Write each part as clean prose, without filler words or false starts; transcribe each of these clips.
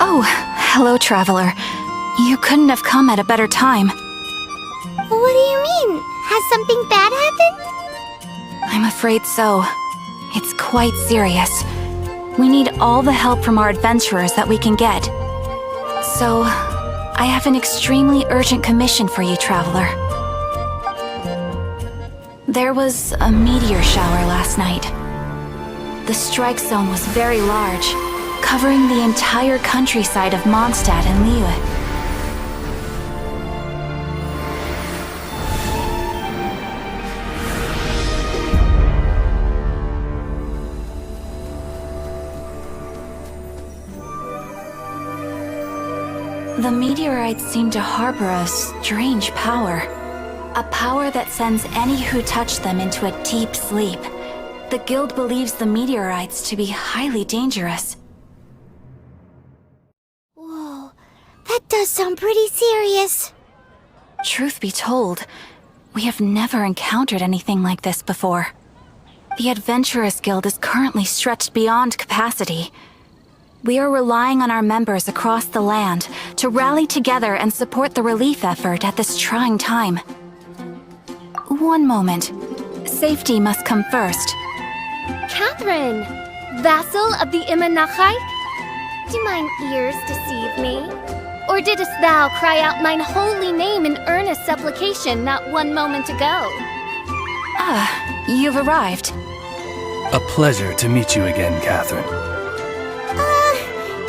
Oh, hello, traveler. You couldn't have come at a better time. What do you mean? Has something bad happened? I'm afraid so. It's quite serious. We need all the help from our adventurers that we can get. So, I have an extremely urgent commission for you, traveler. There was a meteor shower last night. The strike zone was very large, covering the entire countryside of Mondstadt and Liyue. The meteorites seem to harbor a strange power. A power that sends any who touch them into a deep sleep. The guild believes the meteorites to be highly dangerous. Whoa, that does sound pretty serious. Truth be told, we have never encountered anything like this before. The Adventurers Guild is currently stretched beyond capacity. We are relying on our members across the land to rally together and support the relief effort at this trying time. One moment. Safety must come first. Catherine! Vassal of the Imanachai? Do mine ears deceive me? Or didst thou cry out mine holy name in earnest supplication not one moment ago? Ah, you've arrived. A pleasure to meet you again, Catherine.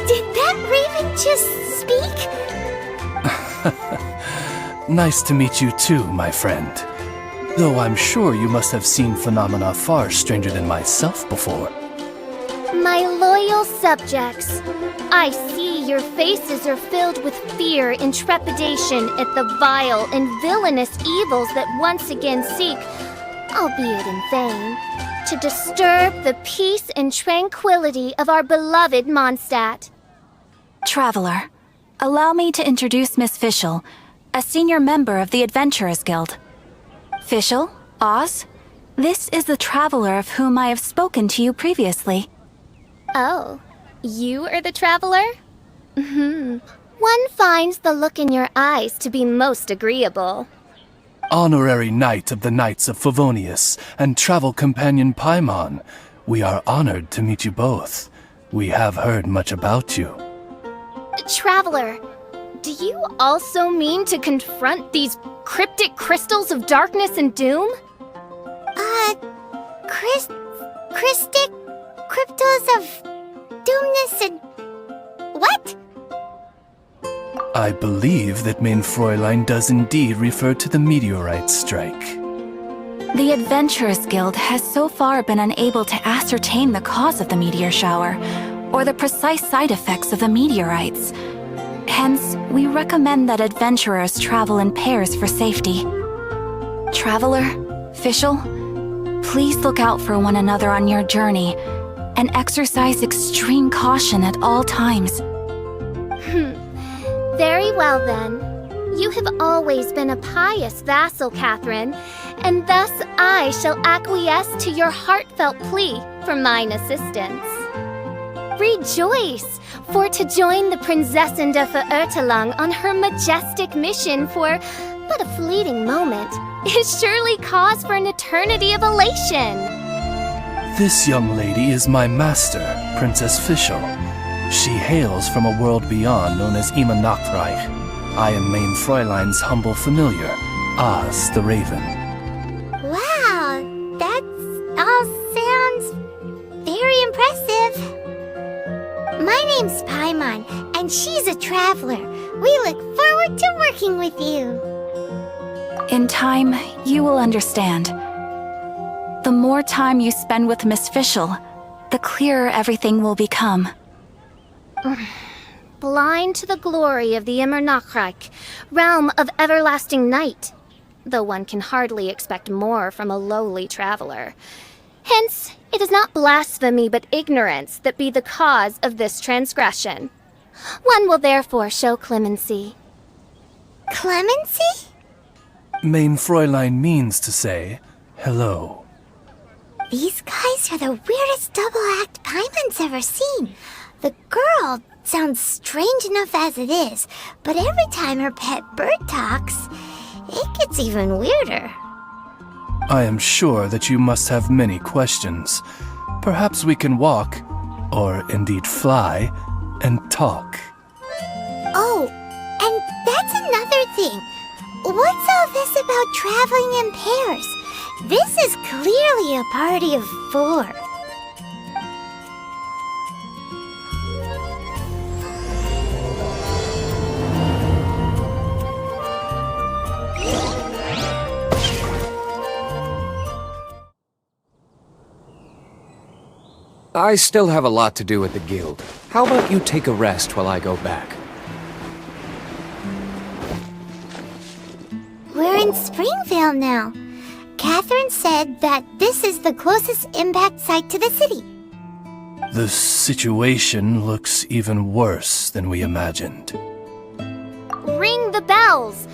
Did that raven just speak? Nice to meet you too, my friend. Though I'm sure you must have seen phenomena far stranger than myself before. My loyal subjects, I see your faces are filled with fear and trepidation at the vile and villainous evils that once again seek, albeit in vain, to disturb the peace and tranquility of our beloved Mondstadt. Traveler, allow me to introduce Miss Fischl, a senior member of the Adventurers Guild. Fischl, Oz, this is the traveler of whom I have spoken to you previously. Oh, you are the traveler? One finds the look in your eyes to be most agreeable. Honorary Knight of the Knights of Favonius and travel companion Paimon, we are honored to meet you both. We have heard much about you. Traveler, do you also mean to confront these cryptic crystals of darkness and doom? Christic cryptos of doomness and... what? I believe that Main Fräulein does indeed refer to the meteorite strike. The Adventurers Guild has so far been unable to ascertain the cause of the meteor shower, or the precise side effects of the meteorites. Hence, we recommend that adventurers travel in pairs for safety. Traveler, Fischl, please look out for one another on your journey, and exercise extreme caution at all times. Very well then. You have always been a pious vassal, Catherine, and thus I shall acquiesce to your heartfelt plea for mine assistance. Rejoice, for to join the Prinzessin de Verurteilung on her majestic mission for but a fleeting moment is surely cause for an eternity of elation. This young lady is my master, Princess Fischl. She hails from a world beyond known as Imanachreich. I am Main Fräulein's humble familiar, Oz the Raven. Wow, that all sounds very impressive. My name's Paimon, and she's a traveler. We look forward to working with you. In time, you will understand. The more time you spend with Miss Fischl, the clearer everything will become. Blind to the glory of the Imanachreich, realm of everlasting night, though one can hardly expect more from a lowly traveler. Hence, it is not blasphemy but ignorance that be the cause of this transgression. One will therefore show clemency. Clemency? Main Fräulein means to say, hello. These guys are the weirdest double act Paimon's ever seen. The girl sounds strange enough as it is, but every time her pet bird talks, it gets even weirder. I am sure that you must have many questions. Perhaps we can walk, or indeed fly, and talk. Oh, and that's another thing. What's all this about traveling in pairs? This is clearly a party of 4. I still have a lot to do at the guild. How about you take a rest while I go back? We're in Springvale now. Catherine said that this is the closest impact site to the city. The situation looks even worse than we imagined. Ring the bells!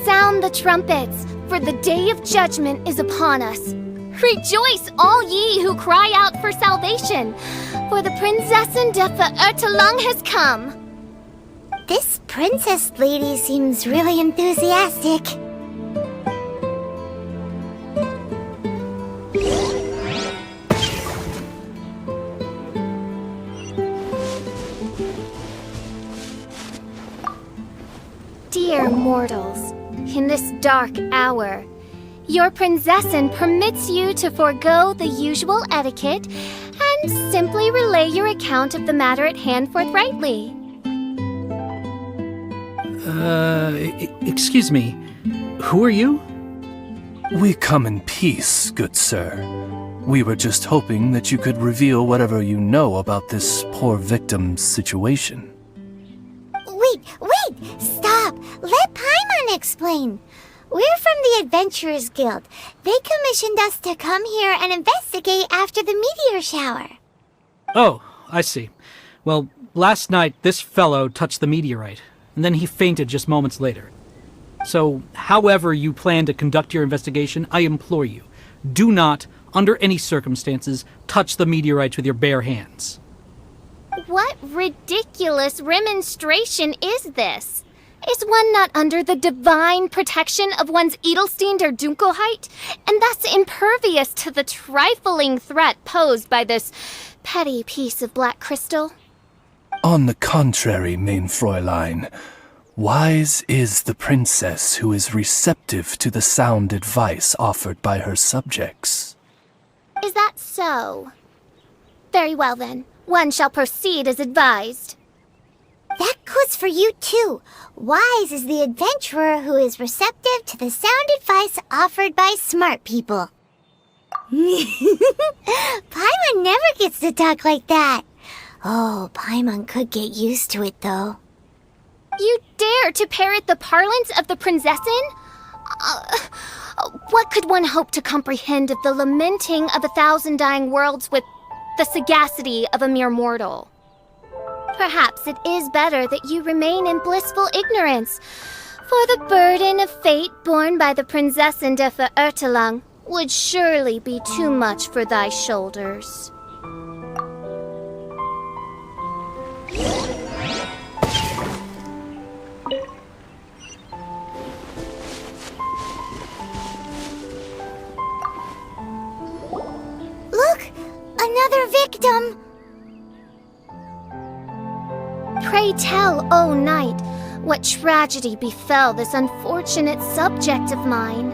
Sound the trumpets, for the day of judgment is upon us. Rejoice, all ye who cry out for salvation, for the Prinzessin de Verurtelung has come. This princess lady seems really enthusiastic. Dear mortals, in this dark hour, your Prinzessin permits you to forego the usual etiquette and simply relay your account of the matter at hand forthrightly. Excuse me. Who are you? We come in peace, good sir. We were just hoping that you could reveal whatever you know about this poor victim's situation. Wait! Stop! Let Paimon explain. We're from the Adventurers Guild. They commissioned us to come here and investigate after the meteor shower. Oh, I see. Well, last night this fellow touched the meteorite, and then he fainted just moments later. So, however you plan to conduct your investigation, I implore you, do not, under any circumstances, touch the meteorites with your bare hands. What ridiculous remonstration is this? Is one not under the divine protection of one's Edelstein der Dunkelheit, and thus impervious to the trifling threat posed by this petty piece of black crystal? On the contrary, main Fräulein, wise is the princess who is receptive to the sound advice offered by her subjects. Is that so? Very well then, one shall proceed as advised. That goes for you too. Wise is the adventurer who is receptive to the sound advice offered by smart people. Paimon never gets to talk like that. Oh, Paimon could get used to it though. You dare to parrot the parlance of the Prinzessin? What could one hope to comprehend of the lamenting of 1,000 dying worlds with the sagacity of a mere mortal? Perhaps it is better that you remain in blissful ignorance, for the burden of fate borne by the Prinzessin de Verurtelung would surely be too much for thy shoulders. Look! Another victim! Pray tell, O knight, what tragedy befell this unfortunate subject of mine?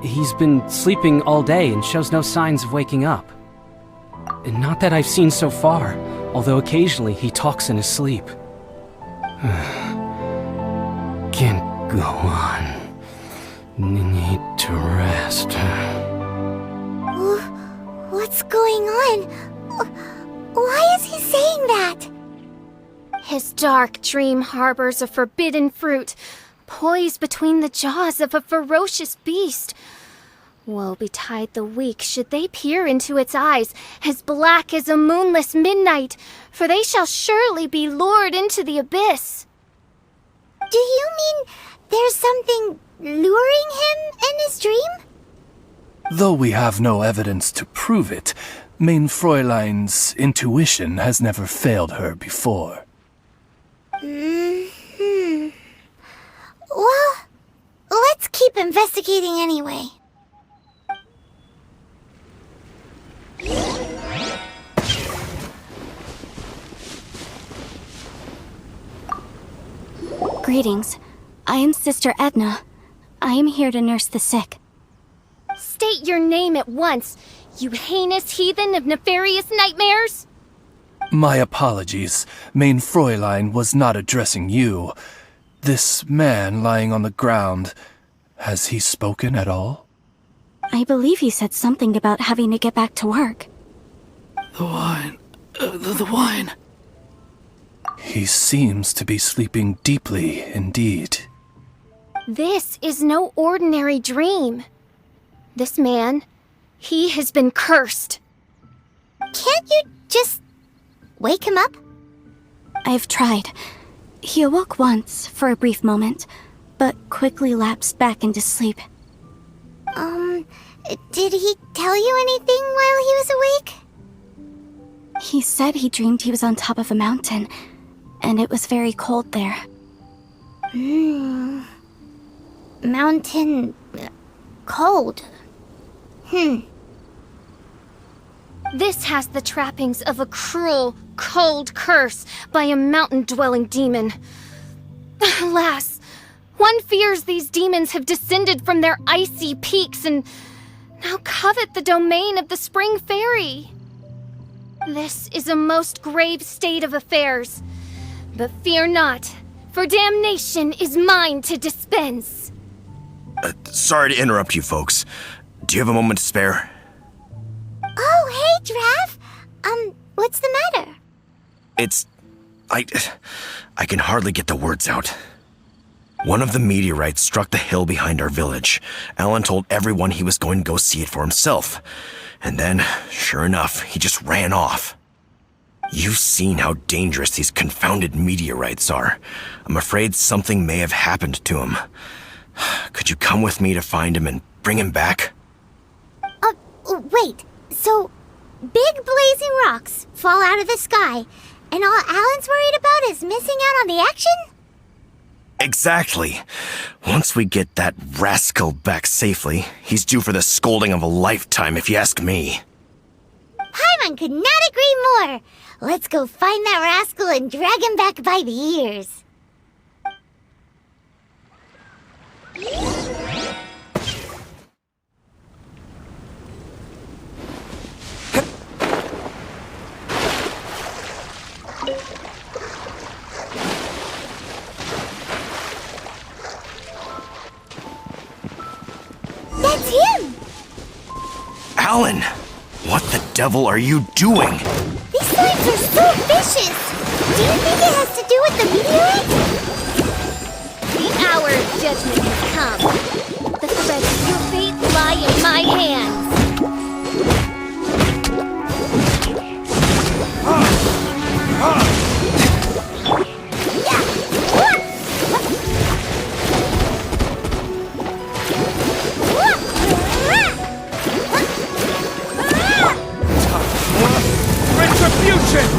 He's been sleeping all day and shows no signs of waking up. And not that I've seen so far, although occasionally he talks in his sleep. Can't go on. Need to rest. What's going on? Why is he saying that? His dark dream harbors a forbidden fruit, poised between the jaws of a ferocious beast. Woe betide the weak should they peer into its eyes, as black as a moonless midnight, for they shall surely be lured into the abyss. Do you mean there's something luring him in his dream? Though we have no evidence to prove it, Main Fräulein's intuition has never failed her before. Well, let's keep investigating anyway. Greetings. I am Sister Edna. I am here to nurse the sick. State your name at once, you heinous heathen of nefarious nightmares! My apologies. Main Fräulein was not addressing you. This man lying on the ground, has he spoken at all? I believe he said something about having to get back to work. The wine. The wine. He seems to be sleeping deeply indeed. This is no ordinary dream. This man, he has been cursed. Can't you just wake him up? I've tried. He awoke once, for a brief moment, but quickly lapsed back into sleep. Did he tell you anything while he was awake? He said he dreamed he was on top of a mountain, and it was very cold there. Mountain... cold. This has the trappings of a cruel, cold curse by a mountain-dwelling demon. Alas, one fears these demons have descended from their icy peaks and now covet the domain of the Spring Fairy. This is a most grave state of affairs. But fear not, for damnation is mine to dispense. Sorry to interrupt you folks. Do you have a moment to spare? Oh, hey, Drav! What's the matter? I can hardly get the words out. One of the meteorites struck the hill behind our village. Alan told everyone he was going to go see it for himself. And then, sure enough, he just ran off. You've seen how dangerous these confounded meteorites are. I'm afraid something may have happened to him. Could you come with me to find him and bring him back? Wait. So, big blazing rocks fall out of the sky, and all Alan's worried about is missing out on the action? Exactly. Once we get that rascal back safely, he's due for the scolding of a lifetime, if you ask me. Paimon could not agree more. Let's go find that rascal and drag him back by the ears. That's him! Alan! What the devil are you doing? These slimes are so vicious! Do you think it has to do with the meteorites? The hour of judgment has come. The threads of your fate lie in my hands. Retribution!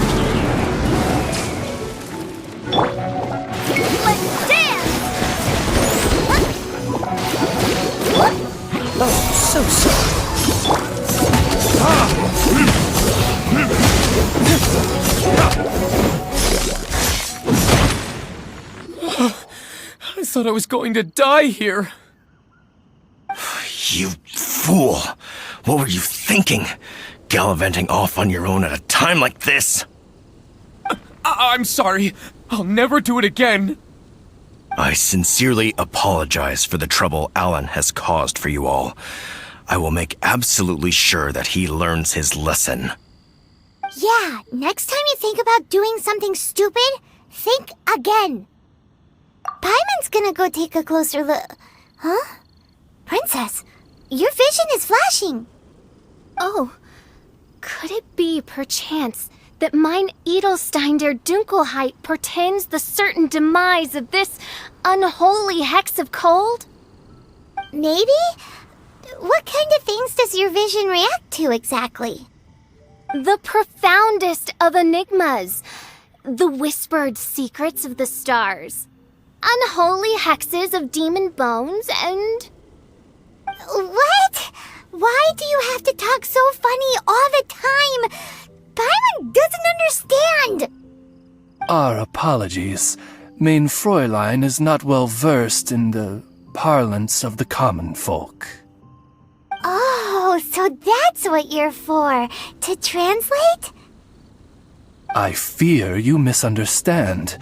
Let's dance! Oh, so sorry. I thought I was going to die here. You fool! What were you thinking? Gallivanting off on your own at a time like this? I'm sorry. I'll never do it again. I sincerely apologize for the trouble Alan has caused for you all. I will make absolutely sure that he learns his lesson. Yeah, next time you think about doing something stupid, think again. Paimon's gonna go take a closer look. Huh? Princess, your vision is flashing. Oh, could it be, perchance, that mine Edelstein der Dunkelheit portends the certain demise of this unholy hex of cold? Maybe? What kind of things does your vision react to exactly? The profoundest of enigmas. The whispered secrets of the stars. Unholy hexes of demon bones and... What? Why do you have to talk so funny all the time? Paimon doesn't understand! Our apologies. Main Fräulein is not well versed in the parlance of the common folk. Oh, so that's what you're for. To translate? I fear you misunderstand.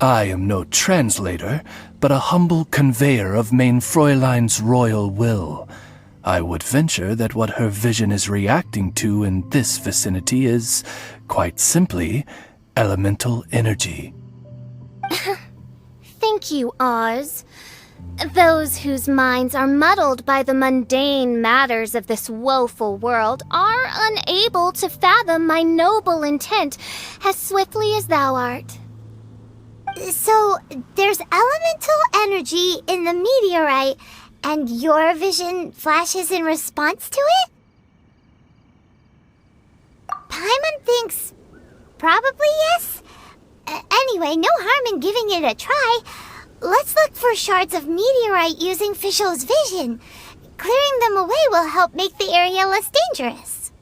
I am no translator, but a humble conveyor of Main Fräulein's royal will. I would venture that what her vision is reacting to in this vicinity is, quite simply, elemental energy. Thank you, Oz. Those whose minds are muddled by the mundane matters of this woeful world are unable to fathom my noble intent as swiftly as thou art. So, there's elemental energy in the meteorite, and your vision flashes in response to it? Paimon thinks probably yes. Anyway, no harm in giving it a try. Let's look for shards of meteorite using Fischl's vision. Clearing them away will help make the area less dangerous.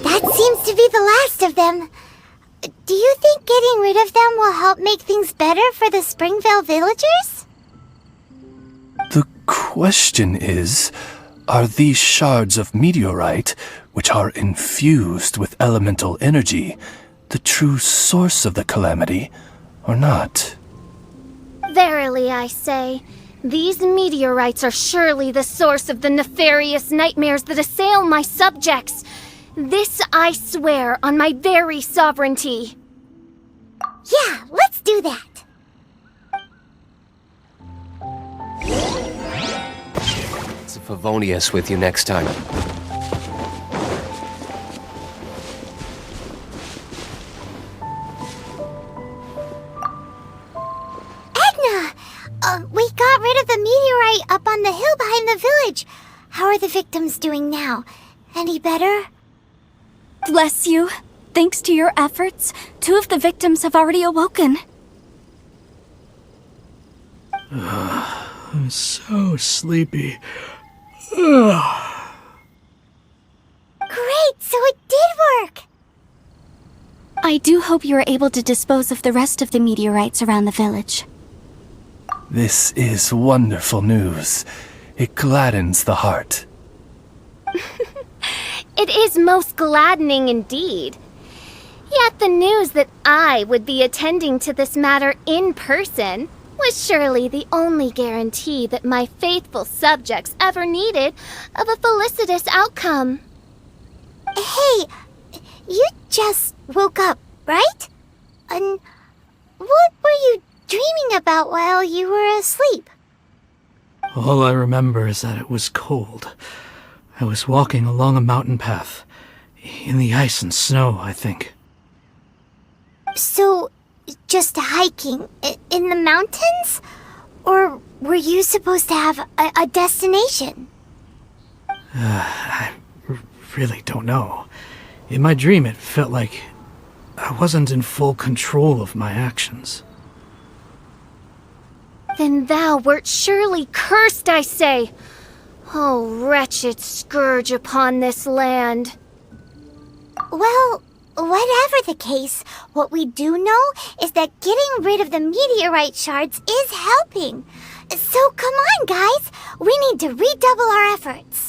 That seems to be the last of them. Do you think getting rid of them will help make things better for the Springvale villagers? The question is, are these shards of meteorite, which are infused with elemental energy, the true source of the calamity, or not? Verily, I say, these meteorites are surely the source of the nefarious nightmares that assail my subjects. This I swear on my very sovereignty. Yeah, let's do that. It's a Favonius with you next time. Edna! We got rid of the meteorite up on the hill behind the village. How are the victims doing now? Any better? Bless you. Thanks to your efforts, 2 of the victims have already awoken. I'm so sleepy. Great, so it did work! I do hope you are able to dispose of the rest of the meteorites around the village. This is wonderful news. It gladdens the heart. It is most gladdening indeed. Yet the news that I would be attending to this matter in person was surely the only guarantee that my faithful subjects ever needed of a felicitous outcome. Hey, you just woke up, right? And what were you dreaming about while you were asleep? All I remember is that it was cold. I was walking along a mountain path. In the ice and snow, I think. So, just hiking in the mountains? Or were you supposed to have a destination? I really don't know. In my dream, it felt like I wasn't in full control of my actions. Then thou wert surely cursed, I say. Oh, wretched scourge upon this land. Well, whatever the case, what we do know is that getting rid of the meteorite shards is helping. So come on, guys. We need to redouble our efforts.